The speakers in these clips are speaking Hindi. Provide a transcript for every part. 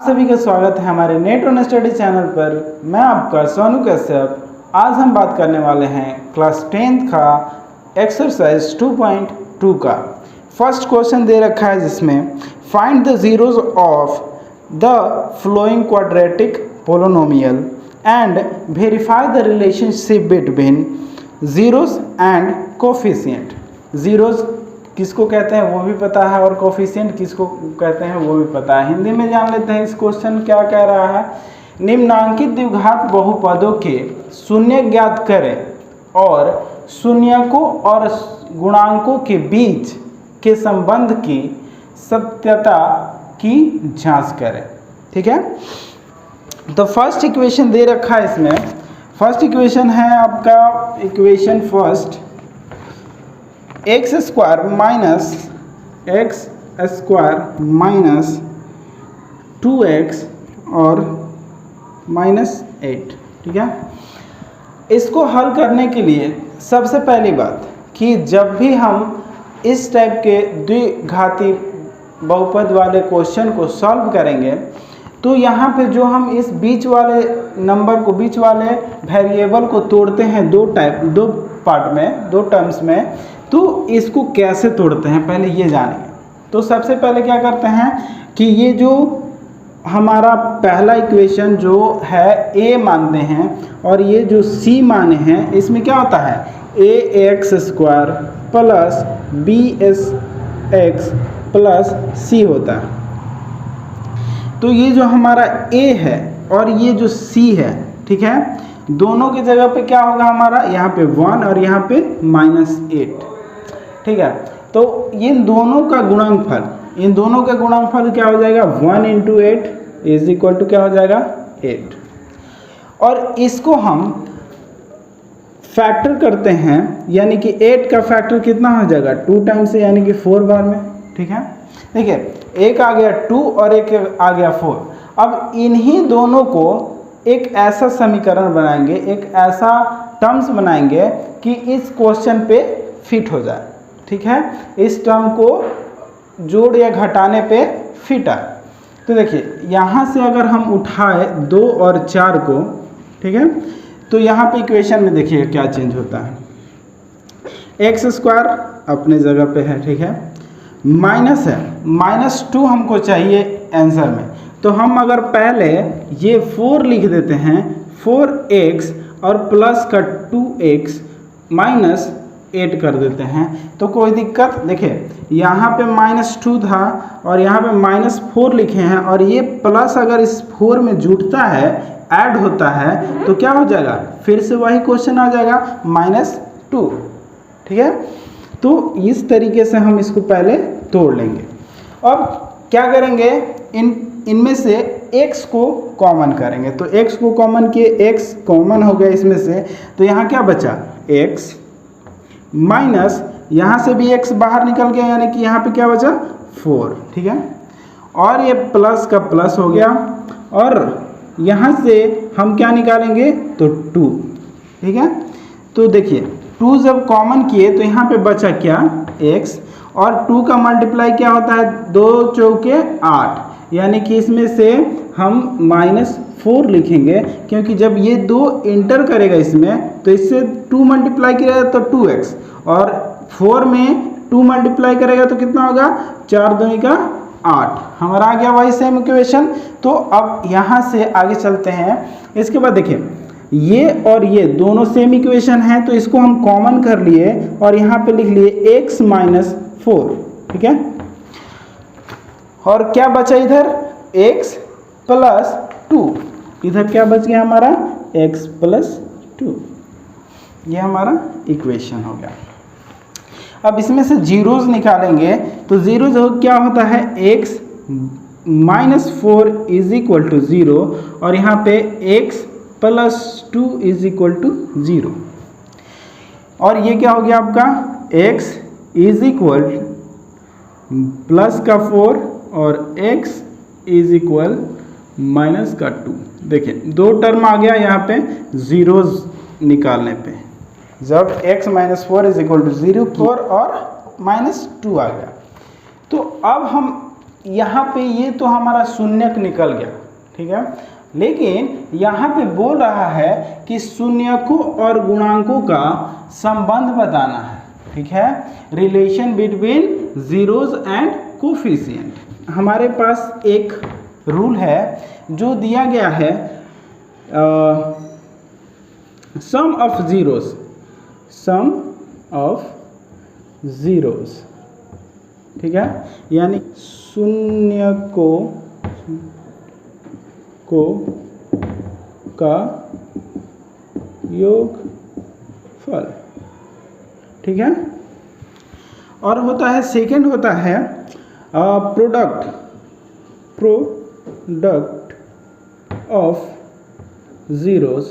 सभी का स्वागत है हमारे नेट ऑन स्टडी चैनल पर। मैं आपका सोनू कश्यप। आज हम बात करने वाले हैं क्लास 10th का एक्सरसाइज 2.2 का। फर्स्ट क्वेश्चन दे रखा है जिसमें find the zeros of the flowing quadratic polynomial and verify the relationship between zeros and coefficient. Zeros किसको कहते हैं वो भी पता है और कोफिशिएंट किसको कहते हैं वो भी पता है। हिंदी में जान लेते हैं इस क्वेश्चन क्या कह रहा है। निम्नांकित द्विघात बहुपदों के शून्य ज्ञात करें और शून्यकों और गुणांकों के बीच के संबंध की सत्यता की जांच करें। ठीक है, तो फर्स्ट इक्वेशन दे रखा है इसमें। फर्स्ट इक्वेशन है आपका equation first x square minus 2x और -8। ठीक है, इसको हल करने के लिए सबसे पहली बात कि जब भी हम इस टाइप के द्विघाती बहुपद वाले क्वेश्चन को सॉल्व करेंगे तो यहाँ पे जो हम इस बीच वाले नंबर को, बीच वाले वेरिएबल को तोड़ते हैं दो पार्ट में, दो टर्म्स में, तो इसको कैसे तोड़ते हैं पहले ये जानेंगे। तो सबसे पहले क्या करते हैं कि ये जो हमारा पहला इक्वेशन जो है a मानते हैं और ये जो c माने हैं, इसमें क्या होता है ax square plus bx plus c होता है। तो ये जो हमारा a है और ये जो c है, ठीक है, दोनों की जगह पे क्या होगा हमारा, यहाँ पे 1 और यहाँ पे -8। ठीक है, तो इन दोनों का गुणनफल क्या हो जाएगा 1 × 8 इज इक्वल टू क्या हो जाएगा 8। और इसको हम फैक्टर करते हैं, यानी कि 8 का फैक्टर कितना हो जाएगा 2 टाइम्स से, यानी कि 4 बार में। ठीक है, देखिए एक आ गया 2 और एक आ गया 4। अब इन्हीं दोनों को एक ऐसा समीकरण बनाएंगे, एक ऐसा टर्म्स बनाएंगे कि इस क्वेश्चन पे फिट हो जाए। ठीक है, इस टर्म को जोड़ या घटाने पे फिट आए। तो देखिए यहाँ से अगर हम उठाए 2 और 4 को, ठीक है, तो यहाँ पे इक्वेशन में देखिए क्या चेंज होता है। एक्स स्क्वायर अपने जगह पे है, ठीक है, माइनस है, -2 हमको चाहिए आंसर में। तो हम अगर पहले ये 4 लिख देते हैं, 4x और प्लस का 2x माइनस 8 कर देते हैं, तो कोई दिक्कत। देखिए यहाँ पे -2 था और यहाँ पे -4 लिखे हैं और ये प्लस अगर इस 4 में जुड़ता है, ऐड होता है, तो क्या हो जाएगा, फिर से वही क्वेश्चन आ जाएगा -2। ठीक है, तो इस तरीके से हम इसको पहले तोड़ लेंगे। अब क्या करेंगे, इनमें से x को कॉमन करेंगे। तो x को कॉमन किए, x कॉमन हो गया इसमें से, तो यहाँ क्या बचा x माइनस, यहाँ से भी x बाहर निकल गया, यानी कि यहाँ पे क्या बचा 4। ठीक है, और ये प्लस का प्लस हो गया और यहाँ से हम क्या निकालेंगे तो 2। ठीक है, तो देखिए 2 जब कॉमन किए तो यहाँ पे बचा क्या x, और 2 का मल्टीप्लाई क्या होता है 2 चौके 8, यानी कि इसमें से हम -4 लिखेंगे, क्योंकि जब ये 2 इंटर करेगा इसमें तो इससे 2 मल्टीप्लाई किया तो 2x, और 4 में 2 मल्टीप्लाई करेगा तो कितना होगा 4 दूनी का 8। हमारा आ गया वही सेम इक्वेशन। तो अब यहाँ से आगे चलते हैं। इसके बाद देखिए ये और ये दोनों सेम इक्वेशन है, तो इसको हम कॉमन कर लिए और यहाँ पे लिख लिए x - 4। ठीक है, और क्या बचा इधर x + 2, इधर क्या बच गया हमारा x + 2। ये हमारा इक्वेशन हो गया। अब इसमें से जीरोज निकालेंगे, तो जीरोज क्या होता है x - 4 = 0 और यहाँ पे x + 2 = 0। और ये क्या हो गया आपका x = प्लस का 4 और x = -2। देखिए 2 टर्म आ गया यहाँ पे जीरोज निकालने पे। जब x - 4 = 0, 4 और -2 आ गया। तो अब हम यहाँ पे ये तो हमारा शून्यक निकल गया, ठीक है, लेकिन यहाँ पे बोल रहा है कि शून्यकों और गुणांकों का संबंध बताना है, ठीक है, relation between zeros and coefficient. हमारे पास एक रूल है जो दिया गया है, सम ऑफ जीरोज, ठीक है, यानी शून्यकों का योगफल, ठीक है। और होता है सेकंड होता है प्रोडक्ट ऑफ जीरोज,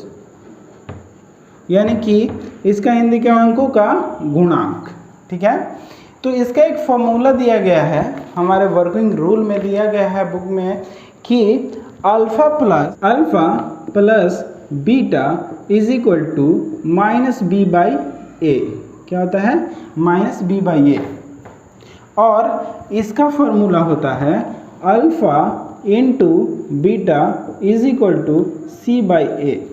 यानी कि इसका हिंदी के अंकों का गुणांक, ठीक है। तो इसका एक फॉर्मूला दिया गया है, हमारे वर्किंग रूल में दिया गया है बुक में, कि alpha plus beta is equal to minus B by A. क्या होता है? Minus B by A. और इसका फॉर्मूला होता है alpha into beta is equal to C by A.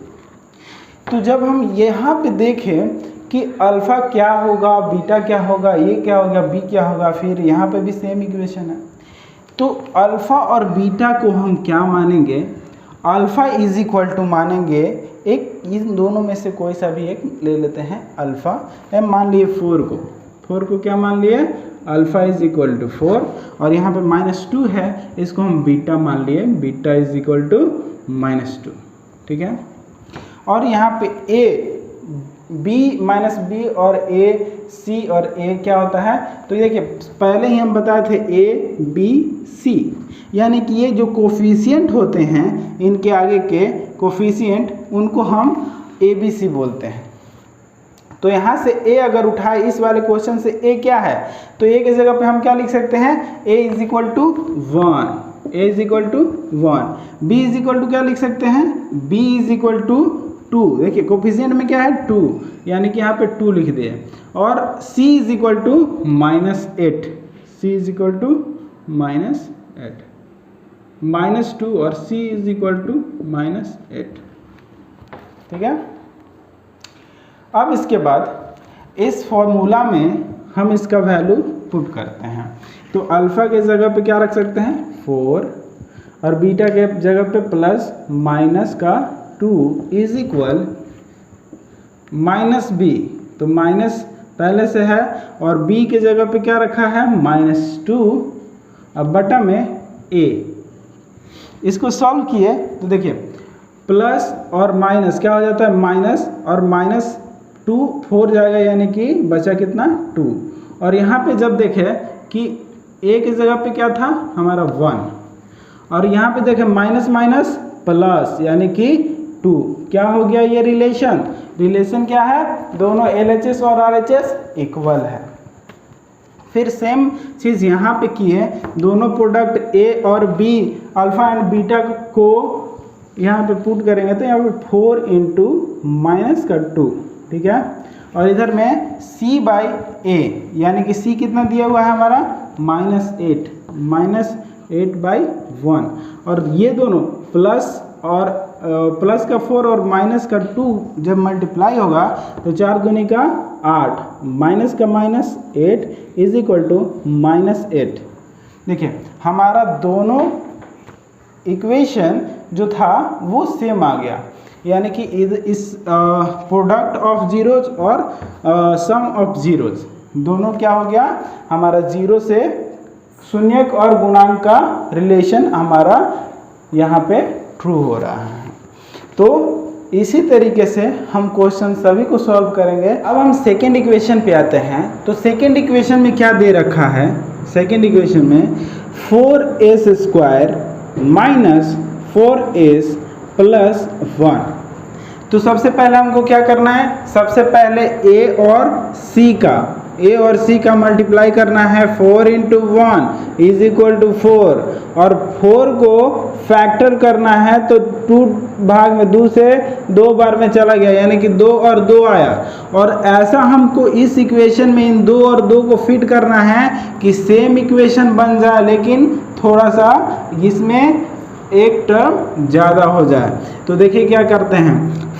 तो जब हम यहाँ पे देखें कि अल्फ़ा क्या होगा, बीटा क्या होगा, ये क्या होगा, बी क्या होगा, फिर यहाँ पे भी सेम इक्वेशन है। तो अल्फ़ा और बीटा को हम क्या मानेंगे? अल्फ़ा इज इक्वल टू मानेंगे एक, इन दोनों में से कोई सा भी एक ले लेते हैं अल्फ़ा। एम मान लिए 4 को क्या मान लिए? Alpha is equal to 4। और यहाँ पे -2 है, इसको हम बीटा मान लिए, बीटा इज इक्वल टू -2, ठीक है। और यहाँ पे ए बी माइनस बी और ए सी और ए क्या होता है? तो ये देखिए पहले ही हम बताए थे ए बी सी, यानी कि ये जो कोफिशिएंट होते हैं, इनके आगे के कोफिशिएंट, उनको हम ए बी सी बोलते हैं। तो यहाँ से ए अगर उठाए इस वाले क्वेश्चन से, ए क्या है? तो ए की जगह पे हम क्या लिख सकते हैं? A is equal to 1, A is equal to 1। B is equal to क्या लिख सकते हैं? B is equal to 2। देखिए कोफिशिएंट में क्या है? 2, यानी कि यहाँ पे 2 लिख दिए। और c is equal to -8, c is equal to -8, -2 और c इज इक्वल टू -8, ठीक है। अब इसके बाद इस फॉर्मूला में हम इसका वैल्यू पुट करते हैं। तो अल्फ़ा के जगह पे क्या रख सकते हैं? 4, और बीटा के जगह पे प्लस माइनस का 2 इज इक्वल माइनस बी, तो माइनस पहले से है, और b के जगह पे क्या रखा है? -2, अब बटा में a। इसको सॉल्व किए तो देखिए प्लस और माइनस क्या हो जाता है? माइनस और -2 4 जाएगा, यानी कि बचा कितना? 2। और यहाँ पे जब देखें कि a की जगह पे क्या था हमारा? 1, और यहाँ पे देखें माइनस माइनस प्लस, यानी कि 2। क्या हो गया ये रिलेशन क्या है? दोनों LHS और RHS इक्वल है। फिर सेम चीज़ यहाँ पे की है, दोनों प्रोडक्ट A और B, अल्फ़ा एंड बीटा को यहाँ पे पुट करेंगे तो यहाँ पे 4 इंटू माइनस का 2, ठीक है। और इधर में C बाई A, यानी कि C कितना दिया हुआ है हमारा? -8 बाई 1। और ये दोनों प्लस और प्लस का 4 और माइनस का 2 जब मल्टीप्लाई होगा तो 4 दूनी का 8, माइनस का -8 इज इक्वल टू -8। देखिए हमारा दोनों इक्वेशन जो था वो सेम आ गया, यानी कि इस प्रोडक्ट ऑफ जीरोज और सम ऑफ जीरोज दोनों क्या हो गया हमारा? जीरो से शून्यक और गुणांक का रिलेशन हमारा यहाँ पे ट्रू हो रहा है। तो इसी तरीके से हम क्वेश्चन सभी को सॉल्व करेंगे। अब हम सेकेंड इक्वेशन पे आते हैं। तो सेकेंड इक्वेशन में क्या दे रखा है? सेकेंड इक्वेशन में 4s² माइनस 4s प्लस 1। तो सबसे पहले हमको क्या करना है? सबसे पहले a और c का ए और सी का मल्टीप्लाई करना है 4 इंटू 1 इज इक्वल टू 4 और 4 को फैक्टर करना है तो 2 भाग में 2 से 2 बार में चला गया यानी कि 2 और 2 आया। और ऐसा हमको इस इक्वेशन में इन 2 और 2 को फिट करना है कि सेम इक्वेशन बन जाए लेकिन थोड़ा सा इसमें एक टर्म ज़्यादा हो जाए। तो देखिए क्या करते हैं,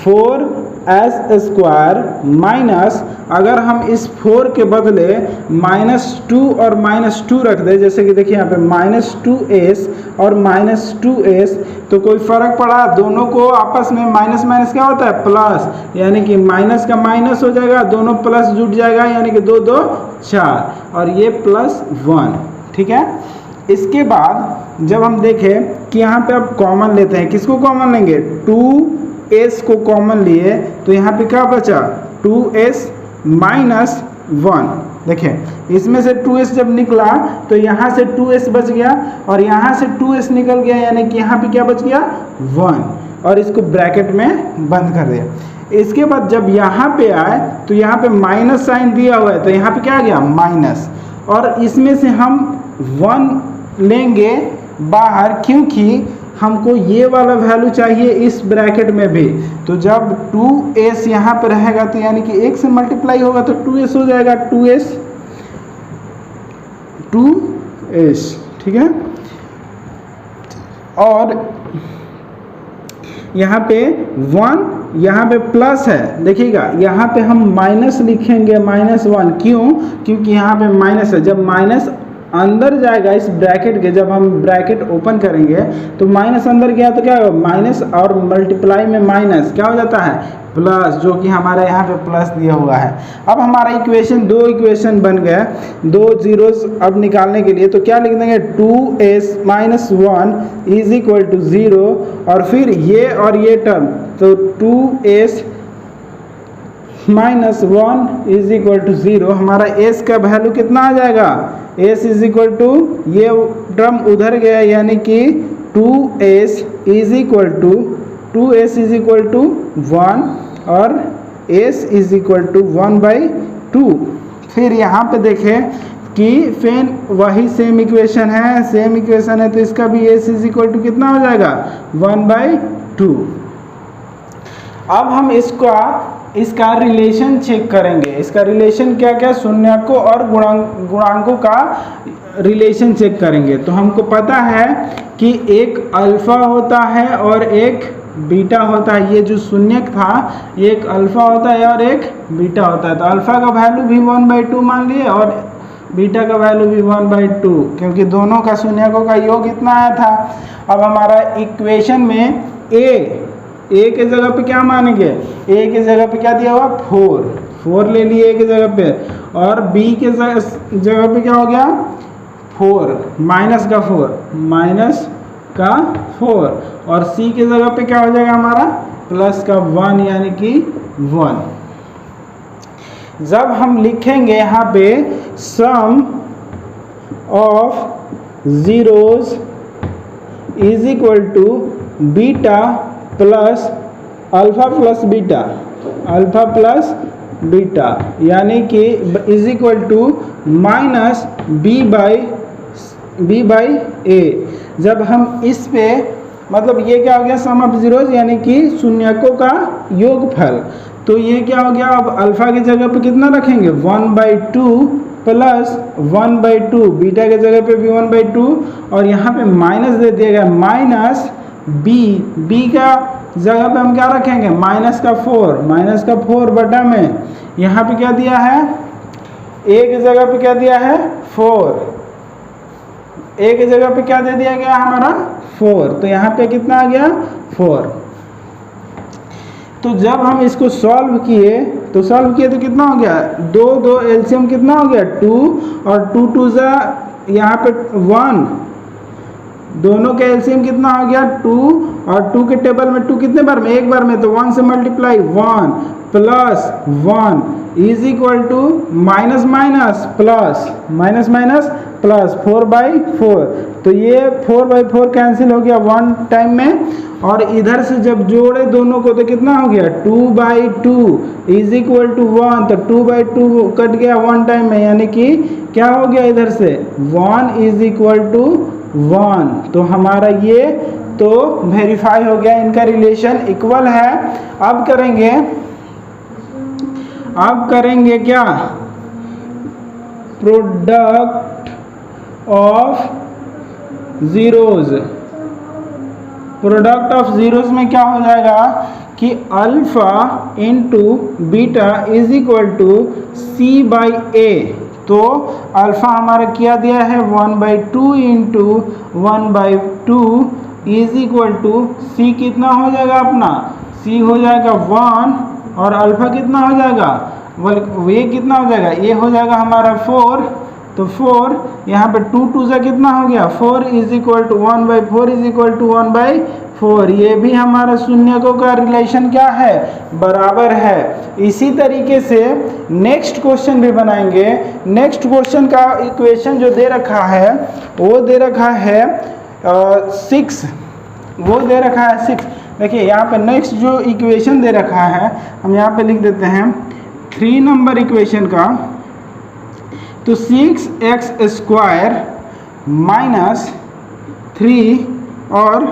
4s² माइनस, अगर हम इस 4 के बदले -2 और -2 रख दें, जैसे कि देखिए यहाँ पे -2s और -2s, तो कोई फ़र्क पड़ा? दोनों को आपस में माइनस माइनस क्या होता है? प्लस, यानी कि माइनस का माइनस हो जाएगा, दोनों प्लस जुट जाएगा यानी कि 2 2 4 और ये +1। ठीक है। इसके बाद जब हम देखें कि यहाँ पे अब कॉमन लेते हैं, किसको कॉमन लेंगे? 2s को कॉमन लिए तो यहाँ पे क्या बचा? 2s minus 1। देखें इसमें से 2s जब निकला तो यहाँ से 2s बच गया और यहाँ से 2s निकल गया यानी कि यहाँ पे क्या बच गया? 1 और इसको ब्रैकेट में बंद कर दिया। इसके बाद जब यहाँ पे आए तो यहाँ पे माइनस साइन दिया हुआ है तो यहाँ पे क्या आ गया? माइनस। और इसमें से हम 1 लेंगे बाहर क्योंकि हमको ये वाला वैल्यू चाहिए इस ब्रैकेट में भी। तो जब 2s यहाँ पर रहेगा तो यानी कि 1 से मल्टीप्लाई होगा तो 2s हो जाएगा, 2s। ठीक है। और यहाँ पे 1 यहाँ पे प्लस है, देखिएगा यहाँ पे हम माइनस लिखेंगे -1। क्यों? क्योंकि यहाँ पे माइनस है। जब माइनस अंदर जाएगा इस ब्रैकेट के, जब हम ब्रैकेट ओपन करेंगे तो माइनस अंदर गया तो क्या होगा? माइनस और मल्टीप्लाई में माइनस क्या हो जाता है? प्लस, जो कि हमारे यहाँ पे प्लस दिया हुआ है। अब हमारा इक्वेशन 2 इक्वेशन बन गया, 2 जीरोस अब निकालने के लिए तो क्या लिख देंगे? 2s minus 1 is equal to 0 और फिर ये और ये टर्म तो 2s minus 1 is equal to 0। हमारा s का वैल्यू कितना आ जाएगा? s इज इक्वल टू, ये टर्म उधर गया यानी कि 2s इज इक्वल टू 1 और s इज इक्वल टू 1/2। फिर यहाँ पे देखें कि फिर वही सेम इक्वेशन है, तो इसका भी s इज इक्वल टू कितना हो जाएगा? 1/2। अब हम इसका रिलेशन चेक करेंगे। इसका रिलेशन क्या क्या? शून्यकों और गुणांकों का रिलेशन चेक करेंगे। तो हमको पता है कि एक अल्फा होता है और एक बीटा होता है। ये जो शून्यक था ये एक अल्फा होता है और एक बीटा होता है। तो अल्फा का वैल्यू भी 1/2 मान लिए और बीटा का वैल्यू भी 1/2 क्योंकि दोनों का शून्यकों का योग इतना आया था। अब हमारा इक्वेशन में ए के जगह पे क्या मानेंगे? ए के जगह पे क्या दिया हुआ? 4 ले लिए ए के जगह पे और बी के जगह पे क्या हो गया? 4 माइनस का 4 और सी के जगह पे क्या हो जाएगा हमारा? प्लस का 1 यानी कि 1। जब हम लिखेंगे यहाँ पे sum of zeros is equal to beta plus alpha plus beta यानी कि is equal to minus B by A. जब हम इस पे मतलब ये क्या हो गया? सम ऑफ जीरोस यानी कि शून्यकों का योगफल। तो ये क्या हो गया? अब अल्फा की जगह पे कितना रखेंगे? 1/2 प्लस 1/2, बीटा के जगह पे भी 1/2 और यहाँ पे माइनस दे दिया गया माइनस बी का जगह पे हम क्या रखेंगे? माइनस का 4 बटा में यहाँ पे क्या दिया है? ए की जगह पे क्या दिया है? 4। ए की जगह पे क्या दे दिया गया हमारा? 4। तो यहाँ पे कितना आ गया? 4। तो जब हम इसको सॉल्व किए तो कितना हो गया? 2 एलसीएम कितना हो गया? 2 और 2 2 जा यहाँ पे 1, दोनों का एलसीएम कितना हो गया? 2 और 2 के टेबल में 2 कितने बार में? एक बार में, तो 1 से multiply 1 plus 1 is equal to minus plus 4/4, तो ये 4/4 कैंसिल हो गया 1 टाइम में, और इधर से जब जोड़े दोनों को तो कितना हो गया 2/2 इज इक्वल टू 1, तो 2/2 कट गया 1 टाइम में, यानी कि क्या हो गया इधर से 1 इज इक्वल टू 1। तो हमारा ये तो वेरीफाई हो गया, इनका रिलेशन इक्वल है। अब करेंगे क्या, product of zeros. Product of zeros में क्या हो जाएगा कि alpha into beta is equal to C/A। तो अल्फा हमारा क्या दिया है 1/2 into 1/2 is equal to C कितना हो जाएगा अपना, C हो जाएगा 1, और अल्फा कितना हो जाएगा, ये कितना हो जाएगा, ये हो जाएगा हमारा 4। तो 4 यहाँ पे 2 2 से कितना हो गया 4 is equal to 1/4 is equal to 1/4। ये भी हमारा शून्यकों का रिलेशन क्या है, बराबर है। इसी तरीके से नेक्स्ट क्वेश्चन भी बनाएंगे। नेक्स्ट क्वेश्चन का इक्वेशन जो दे रखा है वो दे रखा है 6, वो दे रखा है 6। देखिए यहाँ पे नेक्स्ट जो इक्वेशन दे रखा है हम यहाँ पे लिख देते हैं 3 नंबर इक्वेशन का। तो 6x² माइनस 3 और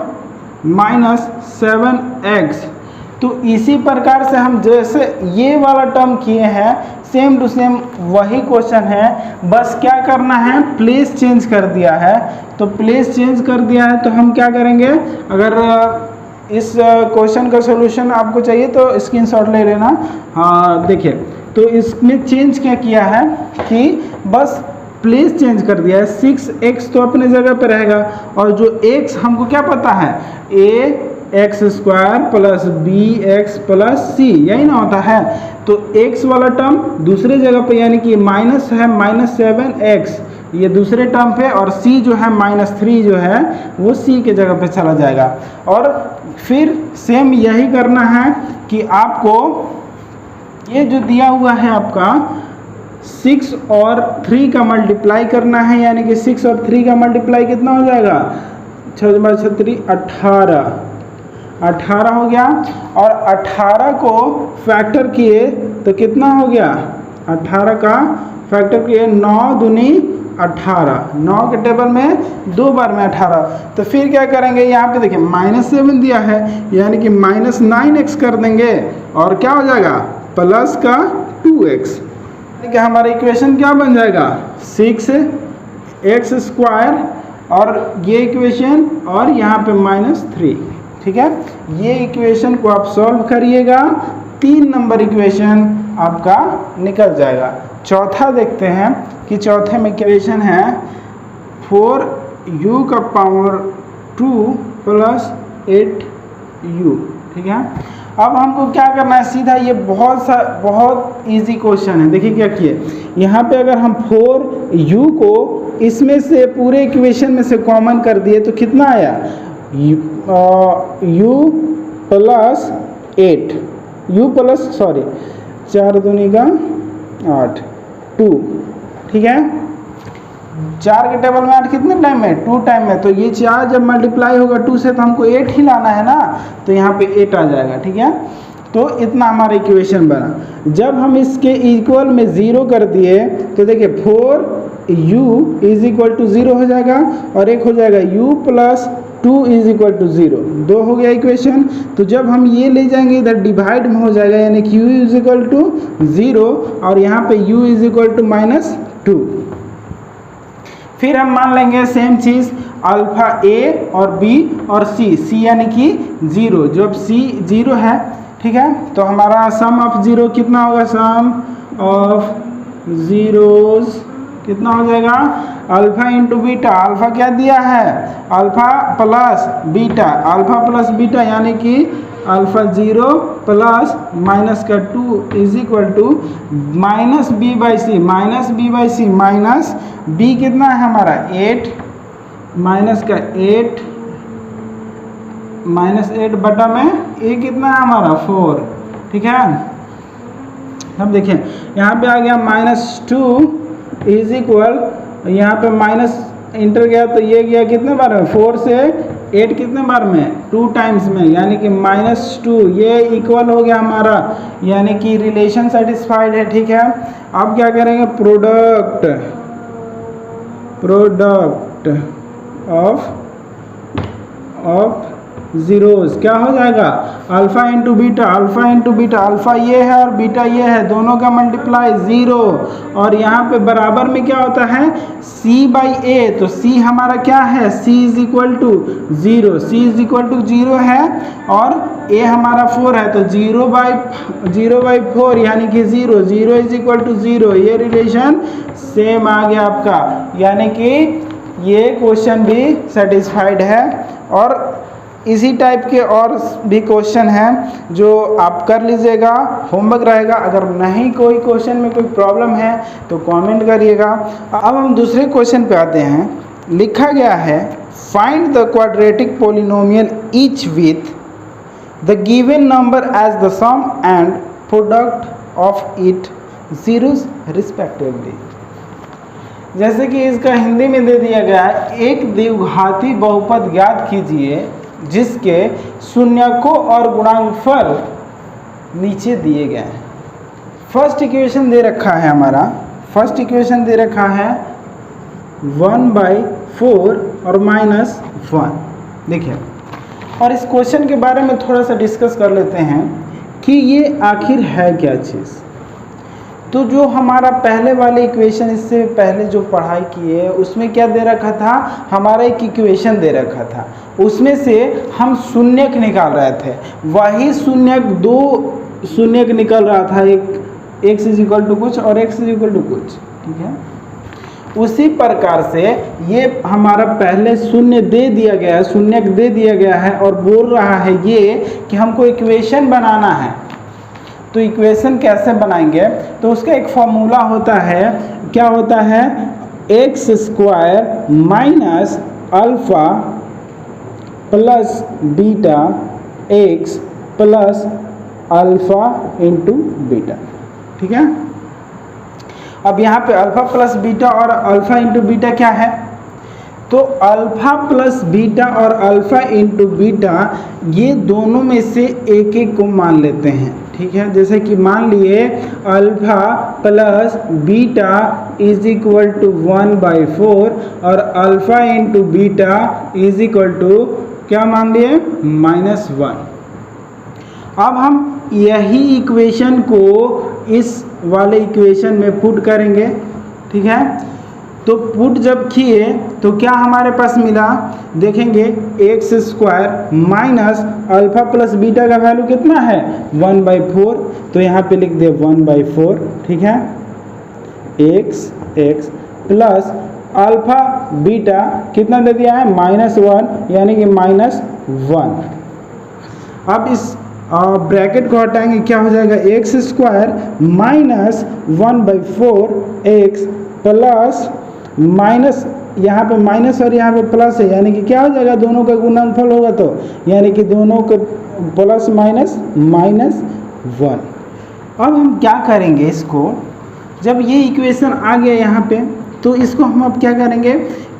माइनस 7x। तो इसी प्रकार से हम जैसे ये वाला टर्म किए हैं सेम टू सेम वही क्वेश्चन है, बस क्या करना है प्लेस चेंज कर दिया है। तो प्लेस चेंज कर दिया है तो हम क्या करेंगे, अगर इस क्वेश्चन का सॉल्यूशन आपको चाहिए तो स्क्रीनशॉट ले लेना। हाँ देखिए, तो इसमें चेंज क्या किया है कि बस प्लेस चेंज कर दिया है। 6x तो अपने जगह पे रहेगा, और जो x हमको क्या पता है ax² plus bx plus c, यही ना होता है। तो x वाला टर्म दूसरे जगह पे, यानी कि माइनस है -7x ये दूसरे टर्म पे, और c जो है -3 जो है वो c के जगह पे चला जाएगा। और फिर सेम यही करना है कि आपको ये जो दिया हुआ है आपका 6 और 3 का मल्टीप्लाई करना है, यानी कि 6 और 3 का मल्टीप्लाई कितना हो जाएगा 6×3 18 हो गया। और 18 को फैक्टर किए तो कितना हो गया, 18 का फैक्टर किए 9 दूनी 18, 9 के टेबल में 2 बार में 18। तो फिर क्या करेंगे, यहाँ पे देखिए -7 दिया है, यानी कि -9x कर देंगे, और क्या हो जाएगा प्लस का 2x। देखिए हमारा इक्वेशन क्या बन जाएगा 6x², और ये इक्वेशन और यहाँ पे -3। ठीक है, ये इक्वेशन को आप सॉल्व करिएगा, 3 नंबर इक्वेशन आपका निकल जाएगा। चौथा देखते हैं कि चौथे में इक्वेशन है 4u का पावर 2 प्लस 8u। ठीक है, अब हमको क्या करना है सीधा, ये बहुत इजी क्वेश्चन है। देखिए क्या किए, यहाँ पे अगर हम 4u को इसमें से पूरे इक्वेशन में से कॉमन कर दिए तो कितना आया u प्लस 8, u प्लस 4 दूनी का 8 2। ठीक है, 4 के टेबल में 8 कितने टाइम में 2 टाइम में, तो ये 4 जब मल्टीप्लाई होगा 2 से तो हमको 8 ही लाना है ना, तो यहाँ पे 8 आ जाएगा। ठीक है, तो इतना हमारा इक्वेशन बना। जब हम इसके इक्वल में 0 कर दिए तो देखिए 4u इज इक्वल टू 0 हो जाएगा, और एक हो जाएगा u plus 2 is equal to 0, 2 हो गया इक्वेशन। तो जब हम ये ले जाएंगे इधर डिवाइड में हो जाएगा, यानी कि u इज इक्वल टू 0, और यहाँ पे u इज इक्वल टू -2। फिर हम मान लेंगे सेम चीज़ अल्फा a और b और c यानी कि 0, जब c 0 है। ठीक है, तो हमारा सम ऑफ 0 कितना होगा, सम ऑफ जीरोज कितना हो जाएगा अल्फा इंटू बीटा। अल्फा क्या दिया है अल्फा प्लस बीटा, यानी कि अल्फा 0 प्लस माइनस का 2 is equal to -b/c minus b कितना है हमारा 8 माइनस का 8 -8 बटा में a कितना है हमारा 4। ठीक है, अब देखिए यहाँ पे आ गया -2 इज इक्वल यहाँ पे माइनस इंटर गया तो ये गया कितने बार में, 4 से 8 कितने बार में, 2 टाइम्स में, यानी कि -2, ये इक्वल हो गया हमारा, यानी कि रिलेशन सेटिस्फाइड है। ठीक है, अब क्या करेंगे, प्रोडक्ट ऑफ जीरोस क्या हो जाएगा, अल्फा इंटू बीटा, अल्फा ये है और बीटा ये है, दोनों का मल्टीप्लाई 0, और यहाँ पे बराबर में क्या होता है, c/a, तो c हमारा क्या है, c इज इक्वल टू 0 है, और a हमारा 4 है, तो 0/4 यानी कि 0 इज इक्वल टू 0, ये रिलेशन सेम आ गया आपका, यानी कि ये क्वेश्चन भी सेटिस्फाइड है। और इसी टाइप के और भी क्वेश्चन हैं जो आप कर लीजिएगा, होमवर्क रहेगा। अगर नहीं कोई क्वेश्चन में कोई प्रॉब्लम है तो कमेंट करिएगा। अब हम दूसरे क्वेश्चन पे आते हैं। लिखा गया है, find the quadratic polynomial each with the given number as the sum and product of it zeros respectively. जैसे कि इसका हिंदी में दे दिया गया है, एक द्विघाती बहुपद ज्ञात कीजिए जिसके शून्यकों और गुणांकफल नीचे दिए गए हैं। फर्स्ट इक्वेशन दे रखा है हमारा, फर्स्ट इक्वेशन दे रखा है 1/4 और -1। देखिए, और इस क्वेश्चन के बारे में थोड़ा सा डिस्कस कर लेते हैं कि ये आखिर है क्या चीज़। तो जो हमारा पहले वाले इक्वेशन, इससे पहले जो पढ़ाई किए उसमें क्या दे रखा था, हमारा एक इक्वेशन दे रखा था, उसमें से हम शून्यक निकाल रहे थे। वही शून्यक, 2 शून्यक निकल रहा था, एक x इज इक्वल टू कुछ और x इज इक्वल टू कुछ। ठीक है, उसी प्रकार से ये हमारा पहले शून्य दे दिया गया है, शून्यक दे दिया गया है, और बोल रहा है ये कि हमको इक्वेशन बनाना है। तो इक्वेशन कैसे बनाएंगे, तो उसका एक फॉर्मूला होता है, क्या होता है, x² minus alpha plus beta x plus alpha into beta. ठीक है, अब यहाँ पे अल्फ़ा प्लस बीटा और अल्फ़ा इंटू बीटा क्या है, तो अल्फ़ा प्लस बीटा और अल्फ़ा इंटू बीटा ये दोनों में से एक एक को मान लेते हैं। ठीक है, जैसे कि मान लिए alpha plus beta is equal to 1/4 और alpha into beta is equal to क्या मान लिए, -1। अब हम यही इक्वेशन को इस वाले इक्वेशन में पुट करेंगे। ठीक है, तो पुट जब किए तो क्या हमारे पास मिला, देखेंगे x² minus alpha plus beta का वैल्यू कितना है, 1/4, तो यहाँ पे लिख दे 1/4। ठीक है, x प्लस अल्फ़ा बीटा कितना दे दिया है, -1, यानी कि -1। अब इस ब्रैकेट को हटाएंगे, क्या हो जाएगा, x² minus 1/4 x plus minus, यहाँ पे माइनस और यहाँ पे प्लस है, यानी कि क्या हो जाएगा, दोनों का गुणनफल होगा, तो यानी कि दोनों को प्लस माइनस -1। अब हम क्या करेंगे, इसको जब ये इक्वेशन आ गया यहाँ पे, तो इसको हम अब क्या करेंगे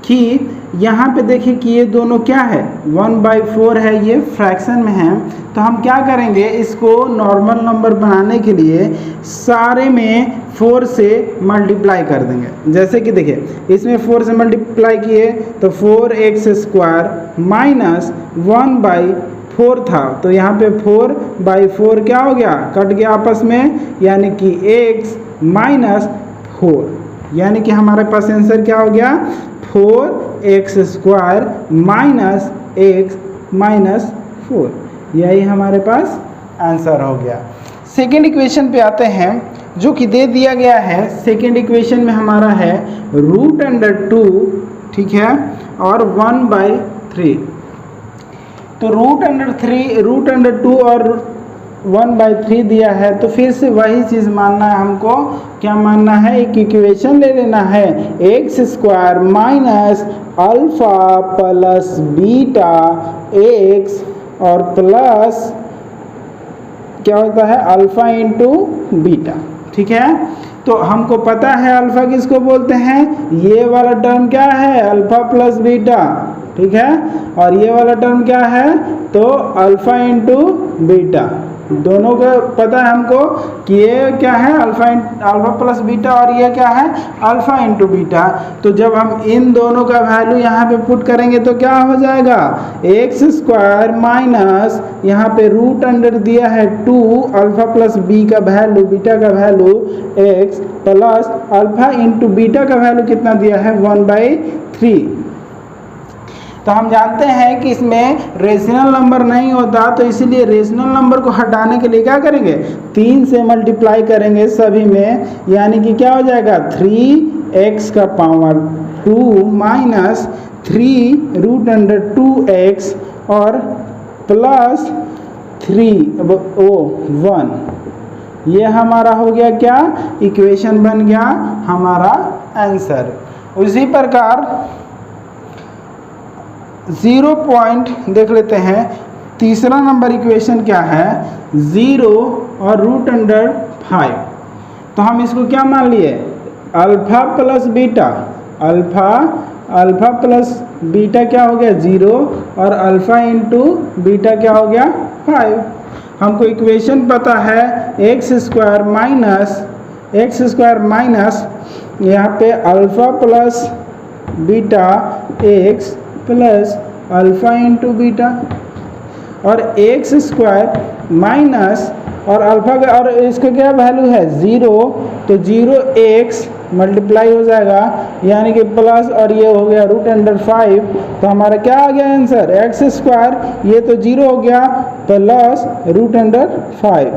कि यहाँ पे देखिए कि ये दोनों क्या है, 1/4 है, ये फ्रैक्शन में है, तो हम क्या करेंगे, इसको नॉर्मल नंबर बनाने के लिए सारे में 4 से मल्टीप्लाई कर देंगे। जैसे कि देखिए, इसमें 4 से मल्टीप्लाई किए तो 4x² माइनस 1/4 था, तो यहाँ पे 4/4 क्या हो गया, कट गया आपस में, यानी कि x माइनस 4, यानी कि हमारे पास आंसर क्या हो गया, 4x² माइनस x माइनस 4, यही हमारे पास आंसर हो गया। सेकेंड इक्वेशन पे आते हैं, जो कि दे दिया गया है। सेकेंड इक्वेशन में हमारा है √2, ठीक है, और 1/3। तो √2 और 1/3 दिया है, तो फिर से वही चीज़ मानना है हमको। क्या मानना है, एक इक्वेशन ले लेना है, x² minus alpha plus beta x और प्लस क्या होता है, अल्फ़ा इंटू बीटा। ठीक है, तो हमको पता है अल्फ़ा किसको बोलते हैं, ये वाला टर्म क्या है, अल्फ़ा प्लस बीटा, ठीक है, और ये वाला टर्म क्या है, तो अल्फ़ा इंटू बीटा। दोनों का पता है हमको कि ये क्या है, अल्फ़ा प्लस बीटा, और ये क्या है, अल्फ़ा इंटू बीटा। तो जब हम इन दोनों का वैल्यू यहाँ पे पुट करेंगे तो क्या हो जाएगा, एक्स स्क्वायर माइनस यहाँ पे रूट अंडर दिया है 2 अल्फ़ा प्लस बी का वैल्यू, बीटा का value x plus alpha into beta का वैल्यू कितना दिया है 1/3। तो हम जानते हैं कि इसमें रेशनल नंबर नहीं होता, तो इसीलिए रेशनल नंबर को हटाने के लिए क्या करेंगे, 3 से मल्टीप्लाई करेंगे सभी में, यानी कि क्या हो जाएगा 3x का power 2 minus 3 root under 2x और प्लस 1। ये हमारा हो गया क्या, इक्वेशन बन गया हमारा आंसर। उसी प्रकार 0 पॉइंट देख लेते हैं, तीसरा नंबर इक्वेशन क्या है, 0 और रूट अंडर 5। तो हम इसको क्या मान लिए, alpha plus beta, alpha plus beta क्या हो गया 0 और अल्फ़ा इंटू बीटा क्या हो गया 5। हमको इक्वेशन पता है एक्स स्क्वायर माइनस यहाँ पे alpha plus beta x plus alpha into beta, और एक्स स्क्वायर माइनस और अल्फ़ा का, और इसका क्या वैल्यू है 0, तो 0x मल्टीप्लाई हो जाएगा, यानी कि प्लस, और ये हो गया रूट अंडर 5। तो हमारा क्या आ गया आंसर, एक्स स्क्वायर, ये तो 0 हो गया, प्लस रूट अंडर 5।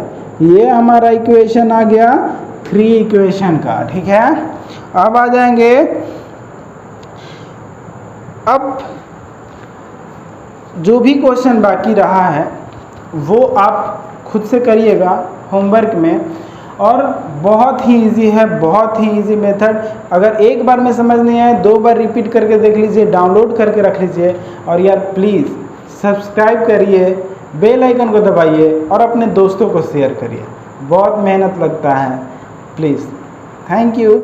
ये हमारा इक्वेशन आ गया 3 इक्वेशन का, ठीक है। अब आ जाएंगे, अब जो भी क्वेश्चन बाकी रहा है वो आप खुद से करिएगा होमवर्क में, और बहुत ही इजी है, बहुत ही इजी मेथड। अगर एक बार में समझ नहीं आए 2 बार रिपीट करके देख लीजिए, डाउनलोड करके रख लीजिए, और यार प्लीज़ सब्सक्राइब करिए, बेल आइकन को दबाइए और अपने दोस्तों को शेयर करिए, बहुत मेहनत लगता है, प्लीज़। Thank you.